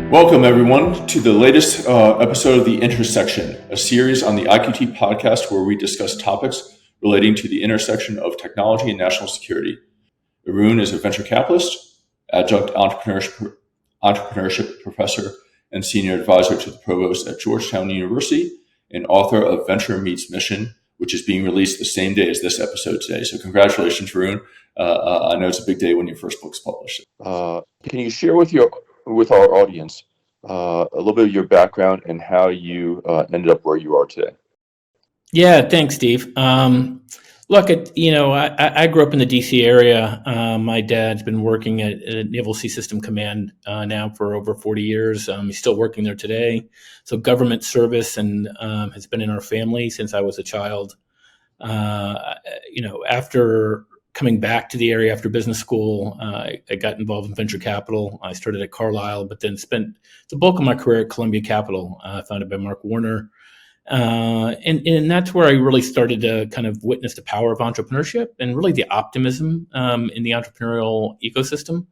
Welcome, everyone, to the latest episode of The Intersection, a series on the IQT Podcast where we discuss topics relating to the intersection of technology and national security. Arun is a venture capitalist, adjunct entrepreneurship professor, and senior advisor to the provost at Georgetown University, and author of Venture Meets Mission, which is being released the same day as this episode today. So congratulations, Arun. I know it's a big day when your first book's published. Can you share with our audience a little bit of your background and how you ended up where you are today? Yeah, thanks, Steve. Look, I grew up in the DC area. My dad's been working at Naval Sea System Command now for over 40 years. He's still working there today. So government service and has been in our family since I was a child. After coming back to the area after business school, I got involved in venture capital. I started at Carlyle, but then spent the bulk of my career at Columbia Capital, founded by Mark Warner. And that's where I really started to kind of witness the power of entrepreneurship and really the optimism in the entrepreneurial ecosystem.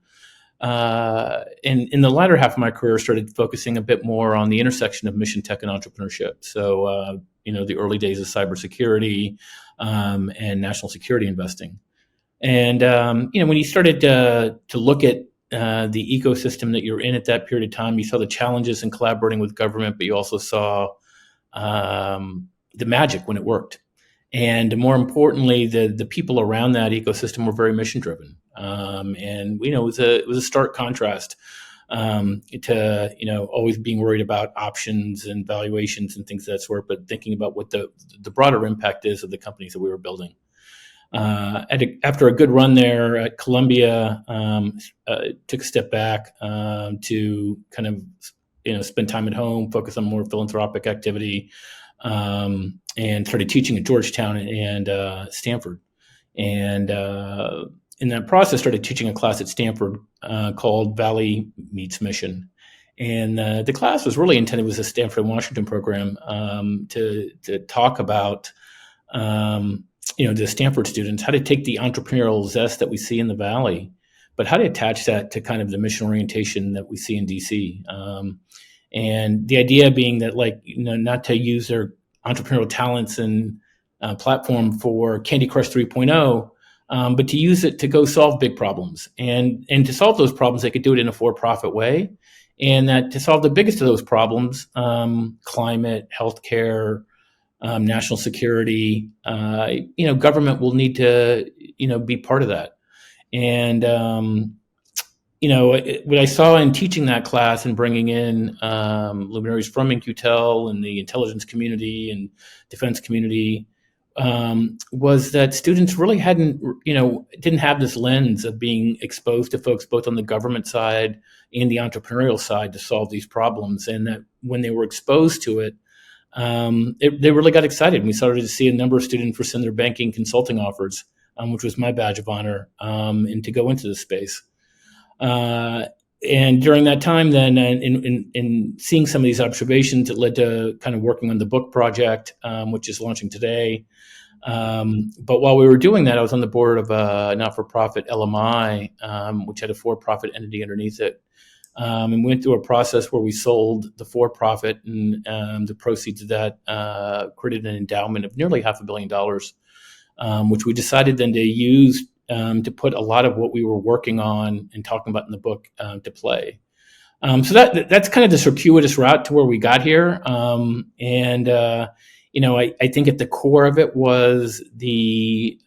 And in the latter half of my career, started focusing a bit more on the intersection of mission tech and entrepreneurship. So, the early days of cybersecurity and national security investing. And, when you started to look at the ecosystem that you're in at that period of time, you saw the challenges in collaborating with government, but you also saw the magic when it worked. And more importantly, the people around that ecosystem were very mission driven. And it was a stark contrast to always being worried about options and valuations and things of that sort, but thinking about what the broader impact is of the companies that we were building. After a good run there at Columbia, took a step back to kind of spend time at home, focus on more philanthropic activity, and started teaching at Georgetown and Stanford. And in that process, started teaching a class at Stanford called Valley Meets Mission. And the class was really intended, was a Stanford and Washington program to talk about the Stanford students, how to take the entrepreneurial zest that we see in the Valley, but how to attach that to kind of the mission orientation that we see in DC. And the idea being that, not to use their entrepreneurial talents and platform for Candy Crush 3.0, but to use it to go solve big problems. And to solve those problems, they could do it in a for-profit way. And that to solve the biggest of those problems, climate, healthcare, national security, government will need to, be part of that. And, what I saw in teaching that class and bringing in luminaries from IQT and the intelligence community and defense community was that students really didn't have this lens of being exposed to folks both on the government side and the entrepreneurial side to solve these problems. And that when they were exposed to it, they really got excited. We started to see a number of students rescind their banking consulting offers, which was my badge of honor, and to go into the space. And during that time, then, in seeing some of these observations, it led to kind of working on the book project, which is launching today. But while we were doing that, I was on the board of a not-for-profit LMI, which had a for-profit entity underneath it. And we went through a process where we sold the for-profit, and the proceeds of that created an endowment of nearly $500 million, which we decided then to use to put a lot of what we were working on and talking about in the book to play. So that's kind of the circuitous route to where we got here. I think at the core of it was the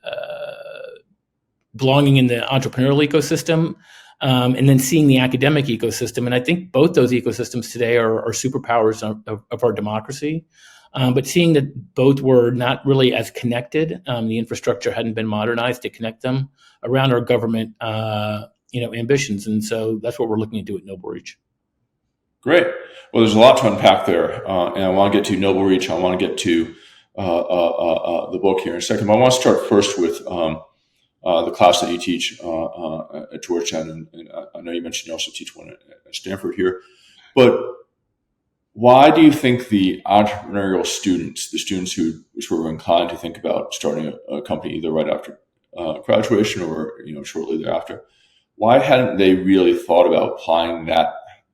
belonging in the entrepreneurial ecosystem, and then seeing the academic ecosystem. And I think both those ecosystems today are superpowers of our democracy. But seeing that both were not really as connected, the infrastructure hadn't been modernized to connect them around our government, ambitions. And so that's what we're looking to do at Noble Reach. Great. Well, there's a lot to unpack there. And I want to get to Noble Reach. I want to get to the book here in a second. But I want to start first with the class that you teach at Georgetown. And I know you mentioned you also teach one at Stanford here. But why do you think the entrepreneurial students, the students who were inclined to think about starting a company either right after graduation or shortly thereafter, why hadn't they really thought about applying that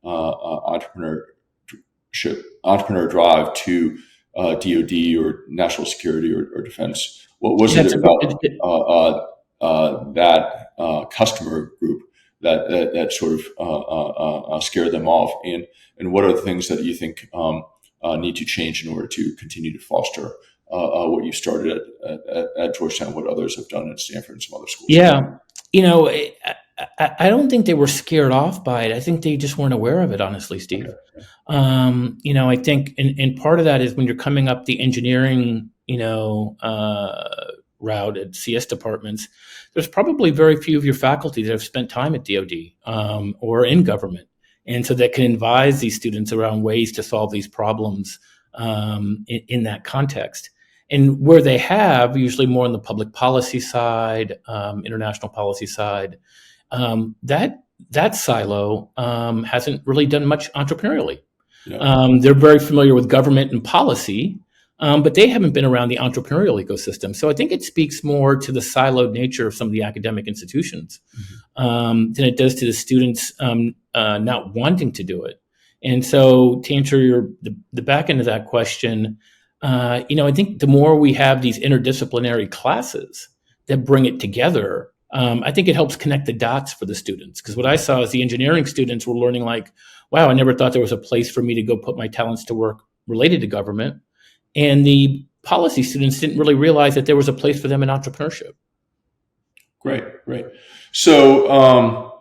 entrepreneur drive to DoD or national security or defense? What was Yeah, it about that customer group that sort of scared them off, and what are the things that you think need to change in order to continue to foster what you started at Georgetown, what others have done at Stanford and some other schools? Yeah, I don't think they were scared off by it. I think they just weren't aware of it, honestly, Steve. Okay. I think, and part of that is when you're coming up the engineering, route at CS departments, there's probably very few of your faculty that have spent time at DoD or in government, and so that can advise these students around ways to solve these problems in that context. And where they have, usually more on the public policy side, international policy side, that silo hasn't really done much entrepreneurially. Yeah. They're very familiar with government and policy, but they haven't been around the entrepreneurial ecosystem. So I think it speaks more to the siloed nature of some of the academic institutions than it does to the students not wanting to do it. And so to answer the back end of that question, I think the more we have these interdisciplinary classes that bring it together, I think it helps connect the dots for the students. Because what I saw is the engineering students were learning like, wow, I never thought there was a place for me to go put my talents to work related to government. And the policy students didn't really realize that there was a place for them in entrepreneurship. Great. So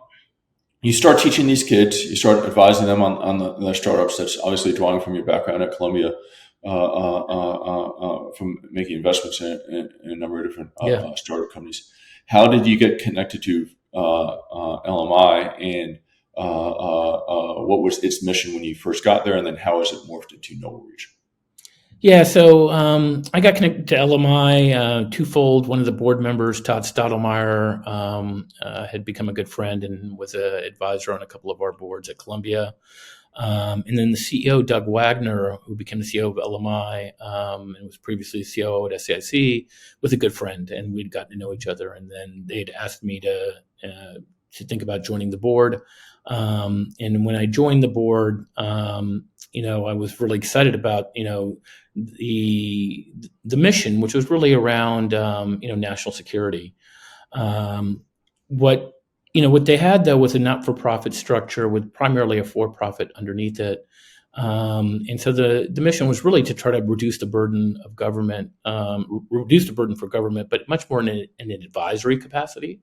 you start teaching these kids, you start advising them on their startups. That's obviously drawing from your background at Columbia, from making investments in a number of different startup companies. How did you get connected to LMI, and what was its mission when you first got there, and then how has it morphed into Noble Reach? Yeah, so I got connected to LMI twofold. One of the board members, Todd Stottlemyre, had become a good friend and was an advisor on a couple of our boards at Columbia. And then the CEO, Doug Wagner, who became the CEO of LMI and was previously COO at SAIC, was a good friend, and we'd gotten to know each other. And then they'd asked me to think about joining the board. And when I joined the board, I was really excited about, the mission, which was really around, national security. What they had, though, was a not-for-profit structure with primarily a for-profit underneath it. And so the mission was really to try to reduce the burden of government, reduce the burden for government, but much more in an advisory capacity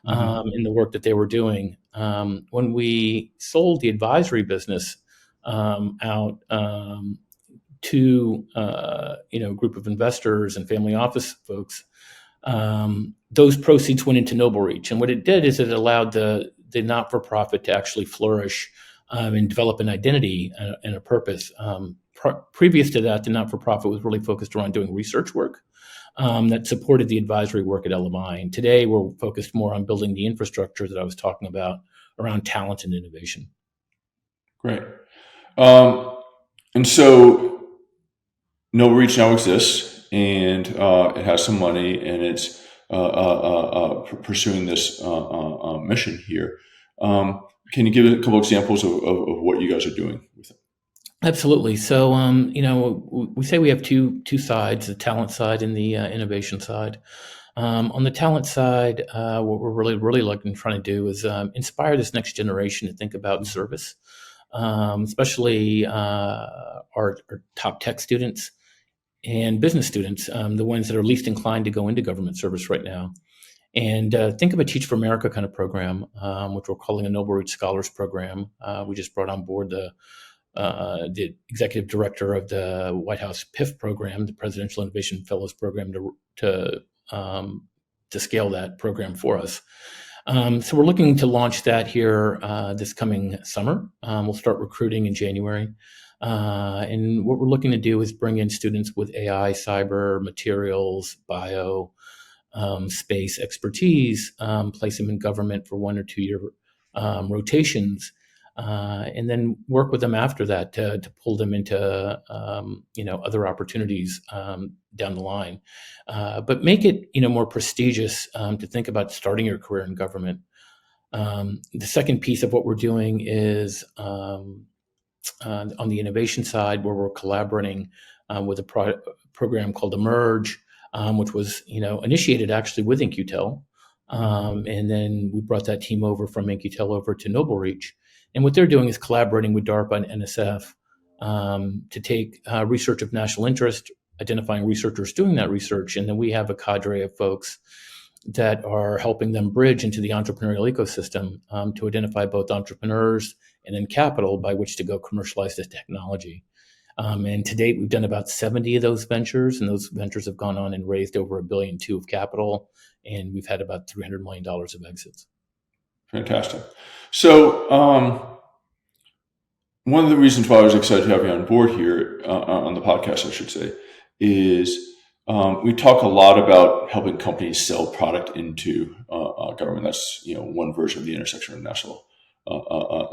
in the work that they were doing. When we sold the advisory business out to a group of investors and family office folks, those proceeds went into Noble Reach. And what it did is it allowed the not-for-profit to actually flourish and develop an identity and a purpose. Previous to that, the not-for-profit was really focused around doing research work that supported the advisory work at LMI. And today we're focused more on building the infrastructure that I was talking about around talent and innovation. Great. And so Noble Reach now exists, and it has some money, and it's pursuing this mission here. Can you give a couple examples of what you guys are doing with it? Absolutely. So, we say we have two sides, the talent side and the innovation side. On the talent side, what we're really trying to do is inspire this next generation to think about service, especially our top tech students and business students, the ones that are least inclined to go into government service right now. And think of a Teach for America kind of program, which we're calling a Noble Reach Scholars Program. We just brought on board the executive director of the White House PIF program, the Presidential Innovation Fellows Program, to scale that program for us. So we're looking to launch that here this coming summer. We'll start recruiting in January. And what we're looking to do is bring in students with AI, cyber, materials, bio, space expertise, place them in government for 1 or 2 year rotations, and then work with them after that to pull them into other opportunities down the line, but make it more prestigious to think about starting your career in government. The second piece of what we're doing is on the innovation side, where we're collaborating with a program called Emerge, which was initiated actually with InQtel, and then we brought that team over from InQtel over to NobleReach, and what they're doing is collaborating with DARPA and NSF to take research of national interest, identifying researchers doing that research, and then we have a cadre of folks that are helping them bridge into the entrepreneurial ecosystem to identify both entrepreneurs and then capital by which to go commercialize the technology. And to date, we've done about 70 of those ventures, and those ventures have gone on and raised over $1.2 billion of capital, and we've had about $300 million of exits. Fantastic. So one of the reasons why I was excited to have you on board here on the podcast, I should say, is we talk a lot about helping companies sell product into government. That's one version of the intersection of national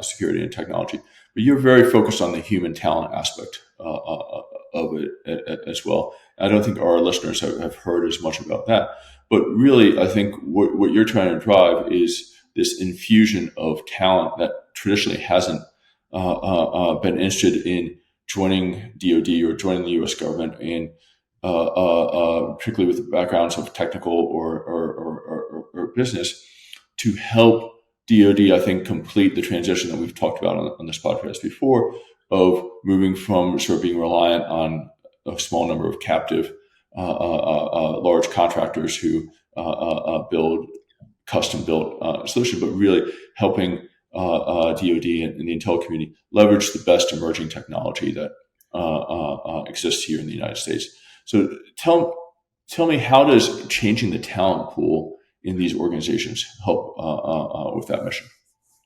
security and technology. But you're very focused on the human talent aspect of it as well. I don't think our listeners have heard as much about that. But really, I think what you're trying to drive is this infusion of talent that traditionally hasn't been interested in joining DoD or joining the U.S. government, and particularly with backgrounds of technical or business, to help DoD, I think, complete the transition that we've talked about on this podcast before, of moving from sort of being reliant on a small number of captive large contractors who build custom-built solutions, but really helping DoD and the intel community leverage the best emerging technology that exists here in the United States. So tell me, how does changing the talent pool in these organizations help with that mission?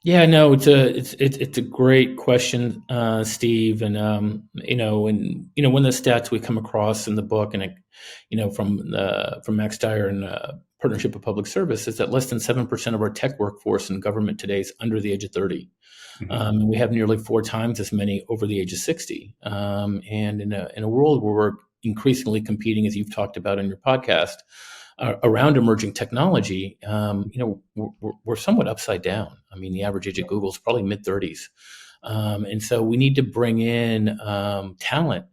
Yeah, no, it's a great question, Steve, and one of the stats we come across in the book, and from Max Dyer and Partnership of Public Service, is that less than 7% of our tech workforce in government today is under the age of 30. And we have nearly 4 times as many over the age of 60. And in a world where we're increasingly competing, as you've talked about in your podcast, around emerging technology, we're somewhat upside down. I mean, the average age of Google is probably mid-30s. And so we need to bring in talent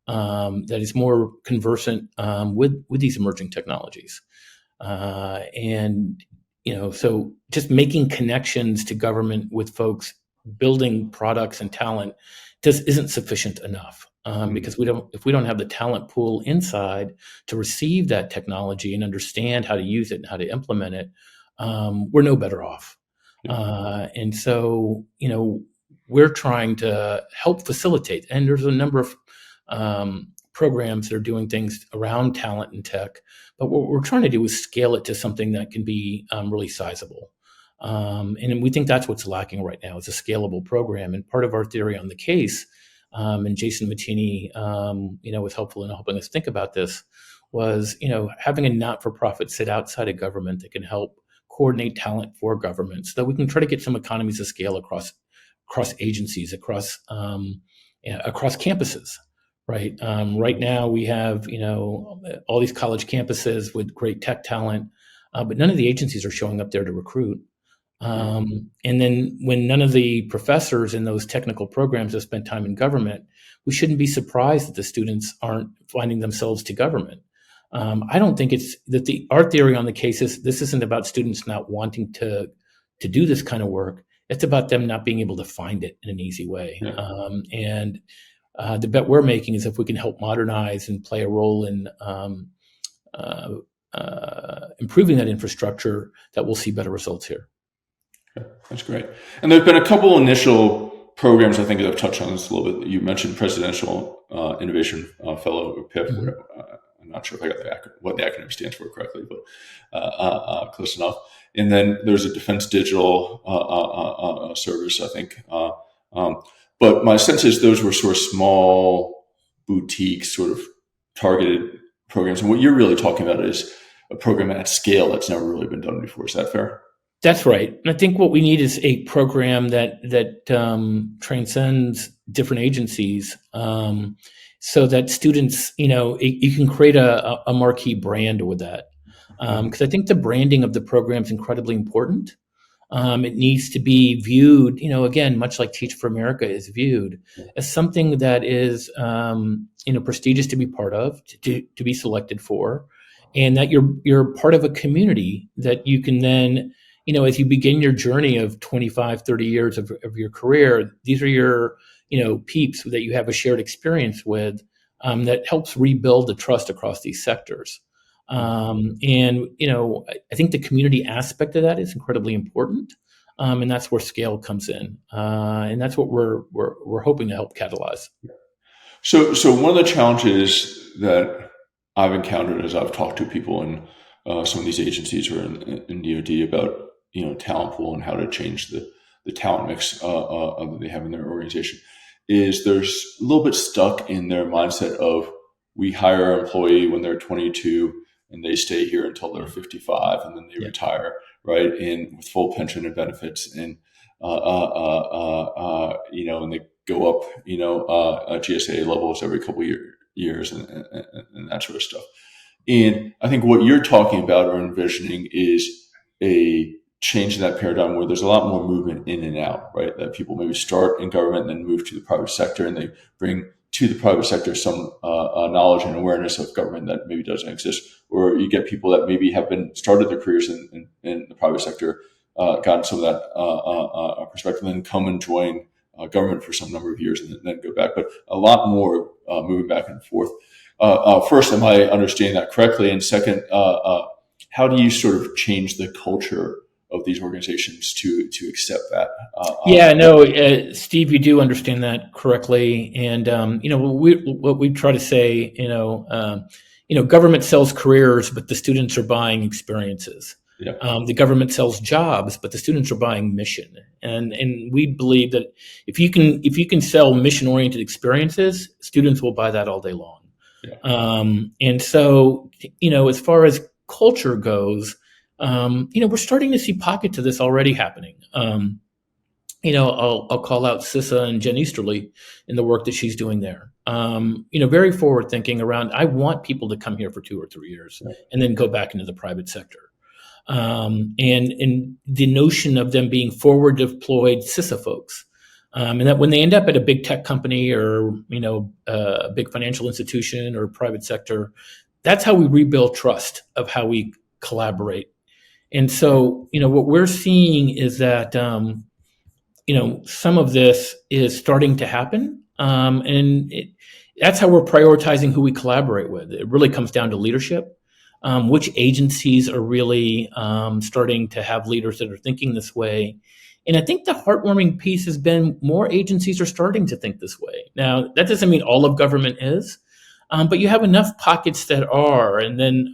that is more conversant with these emerging technologies. So just making connections to government with folks building products and talent just isn't sufficient enough. Because if we don't have the talent pool inside to receive that technology and understand how to use it and how to implement it, we're no better off. And so, we're trying to help facilitate, and there's a number of programs that are doing things around talent and tech, but what we're trying to do is scale it to something that can be really sizable. And we think that's what's lacking right now, is a scalable program. And part of our theory on the case, and Jason Mattini, was helpful in helping us think about this, was, having a not-for-profit sit outside of government that can help coordinate talent for government, so that we can try to get some economies of scale across agencies, across campuses, right? Right now we have, all these college campuses with great tech talent, but none of the agencies are showing up there to recruit. And then when none of the professors in those technical programs have spent time in government, we shouldn't be surprised that the students aren't finding themselves to government. I don't think it's that our theory on the case is this isn't about students not wanting to do this kind of work. It's about them not being able to find it in an easy way. And the bet we're making is if we can help modernize and play a role in improving that infrastructure, that we'll see better results here. Okay, that's great. And there's been a couple initial programs, I think, that I've touched on this a little bit. You mentioned Presidential Innovation Fellow, or PIP. I'm not sure if I got what the acronym stands for correctly, but close enough. And then there's a Defense Digital Service, I think. But my sense is those were sort of small, boutique, sort of targeted programs. And what you're really talking about is a program at scale that's never really been done before. Is that fair? That's right. And I think what we need is a program that transcends different agencies, so that students, you can create a marquee brand with that. Because I think the branding of the program is incredibly important. It needs to be viewed, again, much like Teach for America is viewed, as something that is, prestigious to be part of, to be selected for, and that you're part of a community that you can then, as you begin your journey of 25, 30 years of your career, these are your, peeps that you have a shared experience with, that helps rebuild the trust across these sectors. I think the community aspect of that is incredibly important. And that's where scale comes in. And that's what we're hoping to help catalyze. So one of the challenges that I've encountered as I've talked to people in some of these agencies or in DoD about, talent pool and how to change the talent mix that they have in their organization is there's a little bit stuck in their mindset of we hire an employee when they're 22 and they stay here until they're 55 and then they retire, right? And with full pension and benefits and, and they go up, GSA levels every couple of years and that sort of stuff. And I think what you're talking about or envisioning is a change in that paradigm where there's a lot more movement in and out, right? That people maybe start in government and then move to the private sector, and they bring to the private sector some knowledge and awareness of government that maybe doesn't exist. Or you get people that maybe have started their careers in the private sector, gotten some of that perspective, and then come and join government for some number of years and then go back. But a lot more moving back and forth. First, am I understanding that correctly? And second, how do you sort of change the culture of these organizations to accept that? Steve, you do understand that correctly. And, what we try to say, government sells careers, but the students are buying experiences. Yeah. The government sells jobs, but the students are buying mission. And we believe that if you can sell mission-oriented experiences, students will buy that all day long. Yeah. And so, as far as culture goes, we're starting to see pockets of this already happening. I'll call out Sissa and Jen Easterly in the work that she's doing there. Very forward thinking around, I want people to come here for 2 or 3 years and then go back into the private sector. And the notion of them being forward deployed Sissa folks. And that when they end up at a big tech company or, a big financial institution or private sector, that's how we rebuild trust of how we collaborate. And so, what we're seeing is that, some of this is starting to happen. That's how we're prioritizing who we collaborate with. It really comes down to leadership. Which agencies are really starting to have leaders that are thinking this way. And I think the heartwarming piece has been more agencies are starting to think this way. Now, that doesn't mean all of government is, but you have enough pockets that are. And then,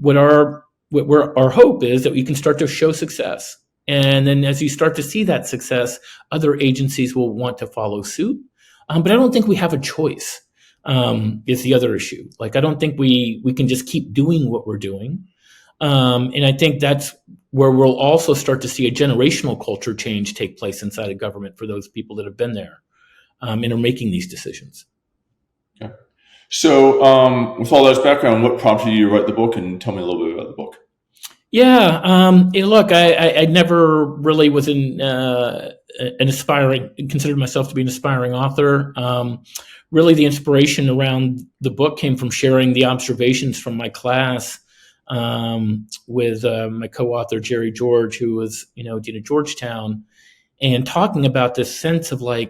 what our hope is that we can start to show success. And then as you start to see that success, other agencies will want to follow suit. But I don't think we have a choice. Is the other issue. Like, I don't think we can just keep doing what we're doing. And I think that's where we'll also start to see a generational culture change take place inside of government for those people that have been there and are making these decisions. Okay. So with all that background, what prompted you to write the book, and tell me a little bit about the book? Yeah. Look, I never really was considered myself to be an aspiring author. Really, the inspiration around the book came from sharing the observations from my class with my co-author, Jerry George, who was, dean of Georgetown, and talking about this sense of I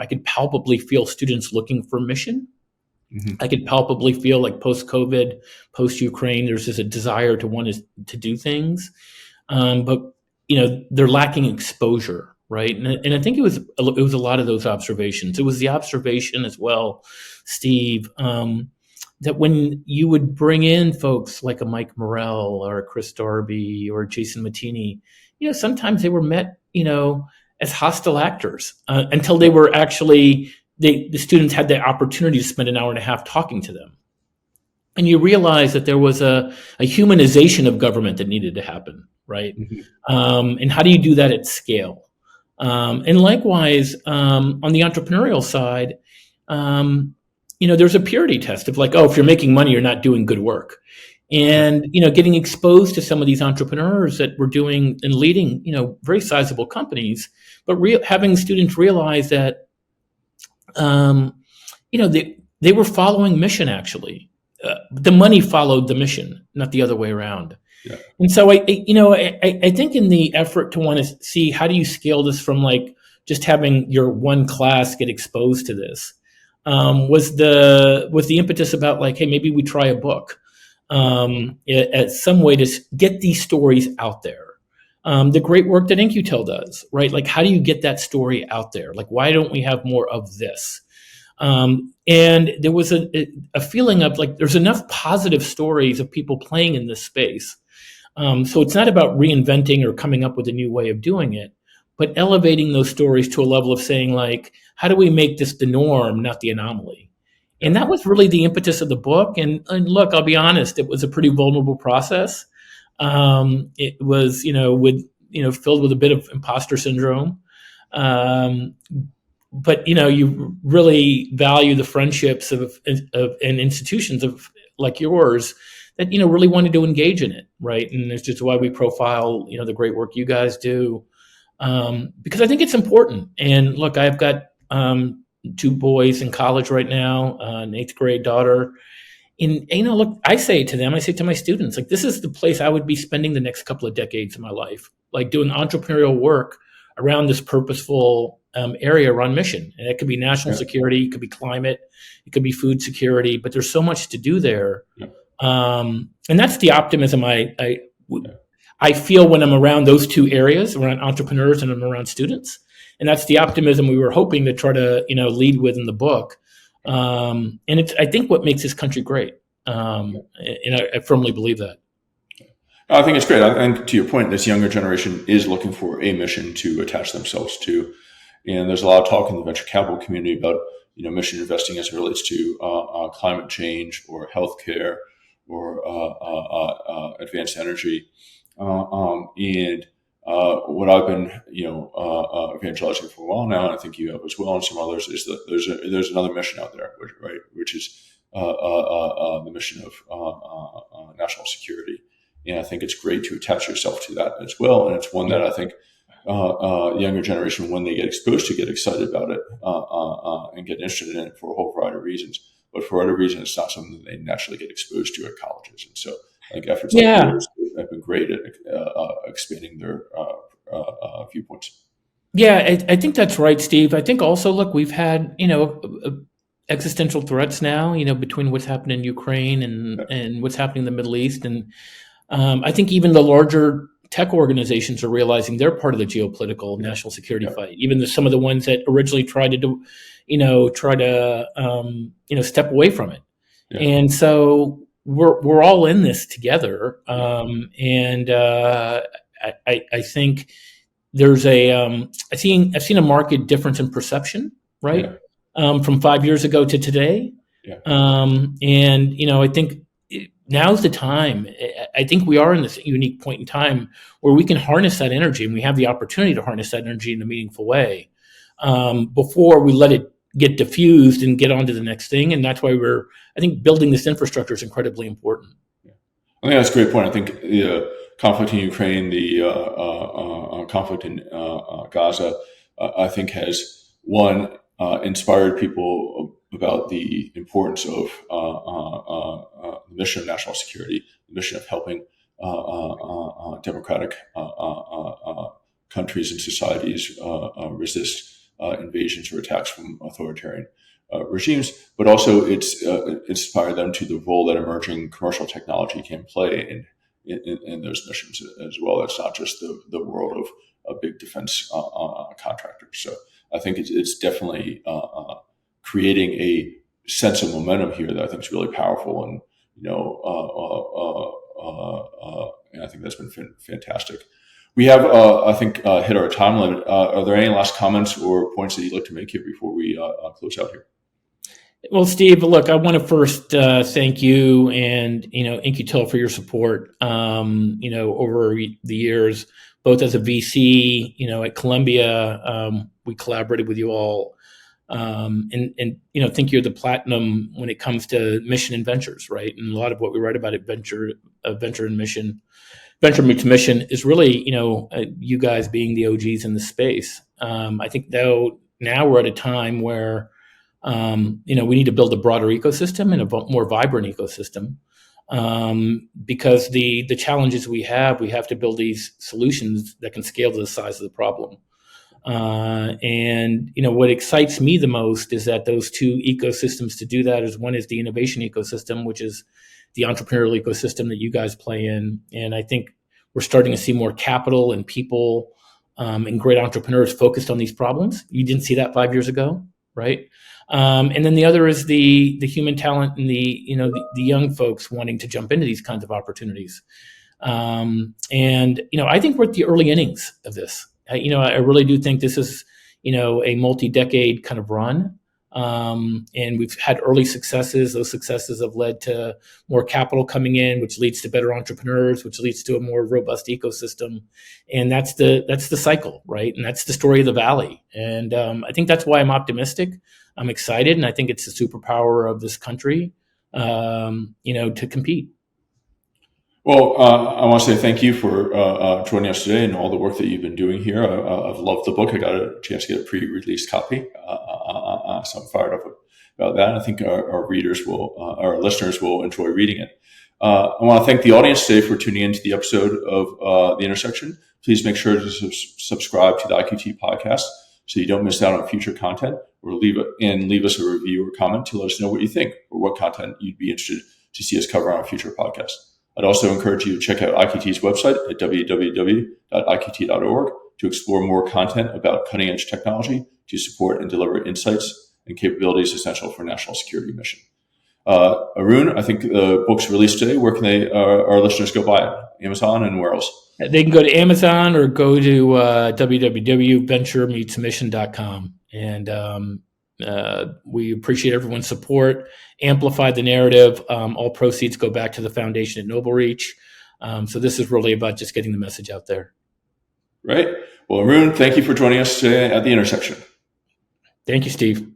could palpably feel students looking for mission. Mm-hmm. I could palpably feel like post-COVID, post-Ukraine, there's just a desire to want to do things. But, they're lacking exposure. Right. And I think it was a lot of those observations. It was the observation as well, Steve, that when you would bring in folks like a Mike Morrell or a Chris Darby or Jason Mattini, sometimes they were met, as hostile actors until they were actually, the students had the opportunity to spend an hour and a half talking to them. And you realize that there was a humanization of government that needed to happen. Right. Mm-hmm. And how do you do that at scale? And likewise, on the entrepreneurial side, there's a purity test of if you're making money, you're not doing good work. and getting exposed to some of these entrepreneurs that were doing and leading very sizable companies, but having students realize that they were following mission. Actually, the money followed the mission, not the other way around. Yeah. And so I think in the effort to want to see how do you scale this from like just having your one class get exposed to this, was the impetus about like, hey, maybe we try a book, at some way to get these stories out there. The great work that InQtel does, right? Like, how do you get that story out there? Like, why don't we have more of this? And there was a feeling of like, there's enough positive stories of people playing in this space. So it's not about reinventing or coming up with a new way of doing it, but elevating those stories to a level of saying like, how do we make this the norm, not the anomaly? And that was really the impetus of the book. And look, I'll be honest, it was a pretty vulnerable process. It was, filled with a bit of imposter syndrome. But you really value the friendships of and institutions of like yours that really wanted to engage in it, right? And it's just why we profile the great work you guys do, because I think it's important. And look, I've got 2 boys in college right now, an 8th grade daughter. And look, I say to my students, like, this is the place I would be spending the next couple of decades of my life, like doing entrepreneurial work around this purposeful area around mission. And it could be national security, it could be climate, it could be food security, but there's so much to do there. Yeah. And that's the optimism I feel when I'm around those 2 areas, around entrepreneurs and I'm around students. And that's the optimism we were hoping to try to, lead with in the book. And it's, I think, what makes this country great. And I firmly believe that. I think it's great. I think, to your point, this younger generation is looking for a mission to attach themselves to. And there's a lot of talk in the venture capital community about, mission investing as it relates to climate change or healthcare or advanced energy. And what I've been, evangelizing for a while now, and I think you have as well, and some others, is that there's another mission out there, which is the mission of national security. And I think it's great to attach yourself to that as well. And it's one that I think the younger generation, when they get exposed to, get excited about it and get interested in it for a whole variety of reasons. But for other reasons, it's not something that they naturally get exposed to at colleges. And so I think efforts like yours have been great at expanding their viewpoints. Yeah, I think that's right, Steve. I think also, look, we've had, existential threats now, between what's happened in Ukraine and what's happening in the Middle East. And I think even the larger tech organizations are realizing they're part of the geopolitical national security fight. Even some of the ones that originally tried to do, step away from it. Yeah. And so we're all in this together. And I think there's I've seen a marked difference in perception, right? Yeah. From 5 years ago to today. Yeah. And I think now's the time. I think we are in this unique point in time where we can harness that energy, and we have the opportunity to harness that energy in a meaningful way, before we let it get diffused and get on to the next thing. And that's why I think building this infrastructure is incredibly important. Yeah. I think that's a great point. I think the conflict in Ukraine, the conflict in Gaza, I think has inspired people about the importance of the mission of national security, the mission of helping democratic countries and societies resist invasions or attacks from authoritarian regimes, but also it's inspired them to the role that emerging commercial technology can play in those missions as well. That's not just the world of big defense contractors. So I think it's definitely creating a sense of momentum here that I think is really powerful, and and I think that's been fantastic. We have, I think, hit our time limit. Are there any last comments or points that you'd like to make here before we close out here? Well, Steve, look, I want to first thank you and InQtel for your support. Over the years, both as a VC, at Columbia, we collaborated with you all and think you're the platinum when it comes to mission and ventures, right? And a lot of what we write about at venture and mission, venture meets mission, is really you guys being the OGs in the space. I think though now we're at a time where we need to build a broader ecosystem and a more vibrant ecosystem, because the challenges we have to build these solutions that can scale to the size of the problem. And what excites me the most is that those two ecosystems to do that is, one is the innovation ecosystem, which is the entrepreneurial ecosystem that you guys play in. And I think we're starting to see more capital and people and great entrepreneurs focused on these problems. You didn't see that 5 years ago, right? And then the other is the human talent and the young folks wanting to jump into these kinds of opportunities. And I think we're at the early innings of this. I really do think this is, a multi-decade kind of run. And we've had early successes. Those successes have led to more capital coming in, which leads to better entrepreneurs, which leads to a more robust ecosystem. And that's the cycle, right? And that's the story of the Valley. And I think that's why I'm optimistic. I'm excited. And I think it's the superpower of this country, to compete. Well, I want to say thank you for joining us today and all the work that you've been doing here. I've loved the book. I got a chance to get a pre-release copy, so I'm fired up about that. I think our our listeners will enjoy reading it. I want to thank the audience today for tuning into the episode of The Intersection. Please make sure to subscribe to the IQT Podcast so you don't miss out on future content, or leave us a review or comment to let us know what you think or what content you'd be interested to see us cover on a future podcast. I'd also encourage you to check out IQT's website at www.iqt.org to explore more content about cutting-edge technology to support and deliver insights and capabilities essential for national security mission. Arun, I think the book's released today. Where can our listeners go buy it? Amazon, and where else? They can go to Amazon or go to www.venturemeetsmission.com. And we appreciate everyone's support. Amplify the narrative. All proceeds go back to the foundation at NobleReach. So this is really about just getting the message out there. Right. Well, Arun, thank you for joining us today at The Intersection. Thank you, Steve.